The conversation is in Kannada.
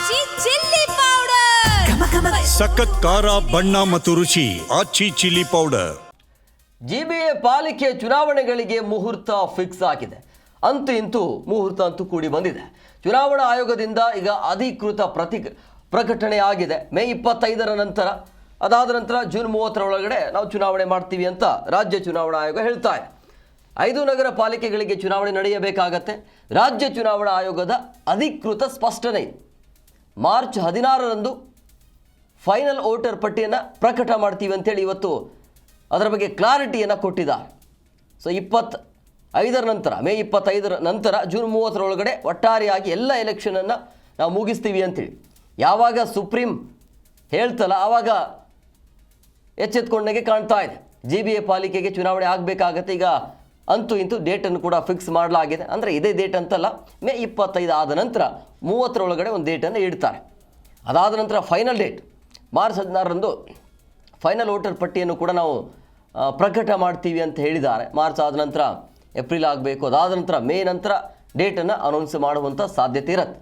ಆಚಿ ಚಿಲ್ಲಿ ಪೌಡರ್ ಸಖತ್ ಖಾರ ಬಣ್ಣ ಮತ್ತು ರುಚಿ ಆಚಿ ಚಿಲ್ಲಿ ಪೌಡರ್. ಜಿಬಿಎ ಪಾಲಿಕೆ ಚುನಾವಣೆಗಳಿಗೆ ಮುಹೂರ್ತ ಫಿಕ್ಸ್ ಆಗಿದೆ. ಅಂತೂ ಇಂತೂ ಮುಹೂರ್ತ ಅಂತೂ ಕೂಡಿ ಬಂದಿದೆ. ಚುನಾವಣಾ ಆಯೋಗದಿಂದ ಈಗ ಅಧಿಕೃತ ಪ್ರಕಟಣೆ ಆಗಿದೆ. ಮೇ 25ರ ನಂತರ, ಅದಾದ ನಂತರ ಜೂನ್ 30ರ ಒಳಗಡೆ ನಾವು ಚುನಾವಣೆ ಮಾಡ್ತೀವಿ ಅಂತ ರಾಜ್ಯ ಚುನಾವಣಾ ಆಯೋಗ ಹೇಳ್ತಾ ಇದೆ. 5 ನಗರ ಪಾಲಿಕೆಗಳಿಗೆ ಚುನಾವಣೆ ನಡೆಯಬೇಕಾಗತ್ತೆ. ರಾಜ್ಯ ಚುನಾವಣಾ ಆಯೋಗದ ಅಧಿಕೃತ ಸ್ಪಷ್ಟನೆ. ಮಾರ್ಚ್ 16ರಂದು ಫೈನಲ್ ವೋಟರ್ ಪಟ್ಟಿಯನ್ನು ಪ್ರಕಟ ಮಾಡ್ತೀವಿ ಅಂತೇಳಿ ಇವತ್ತು ಅದರ ಬಗ್ಗೆ ಕ್ಲಾರಿಟಿಯನ್ನು ಕೊಟ್ಟಿದ್ದಾರೆ. ಸೊ 25ರ ನಂತರ, ಮೇ 25ರ ನಂತರ ಜೂನ್ 30ರ ಒಳಗಡೆ ಒಟ್ಟಾರೆಯಾಗಿ ಎಲ್ಲ ಎಲೆಕ್ಷನನ್ನು ನಾವು ಮುಗಿಸ್ತೀವಿ ಅಂತೇಳಿ ಯಾವಾಗ ಸುಪ್ರೀಂ ಹೇಳ್ತಲ್ಲ ಆವಾಗ ಎಚ್ಚೆತ್ಕೊಂಡಾಗೆ ಕಾಣ್ತಾ ಇದೆ. ಜಿಬಿಎ ಪಾಲಿಕೆಗೆ ಚುನಾವಣೆ ಆಗಬೇಕಾಗತ್ತೆ. ಈಗ ಅಂತೂ ಇಂತೂ ಡೇಟನ್ನು ಕೂಡ ಫಿಕ್ಸ್ ಮಾಡಲಾಗಿದೆ. ಅಂದರೆ ಇದೇ ಡೇಟ್ ಅಂತಲ್ಲ, ಮೇ 25 ಆದ ನಂತರ 30ರ ಒಳಗಡೆ ಒಂದು ಡೇಟನ್ನು ಇಡ್ತಾರೆ. ಅದಾದ ನಂತರ ಫೈನಲ್ ಡೇಟ್ ಮಾರ್ಚ್ 16ರಂದು ಫೈನಲ್ ವೋಟರ್ ಪಟ್ಟಿಯನ್ನು ಕೂಡ ನಾವು ಪ್ರಕಟ ಮಾಡ್ತೀವಿ ಅಂತ ಹೇಳಿದ್ದಾರೆ. ಮಾರ್ಚ್ ಆದ ನಂತರ ಏಪ್ರಿಲ್ ಆಗಬೇಕು. ಅದಾದ ನಂತರ ಮೇ ನಂತರ ಡೇಟನ್ನು ಅನೌನ್ಸ್ ಮಾಡುವಂಥ ಸಾಧ್ಯತೆ ಇರುತ್ತೆ.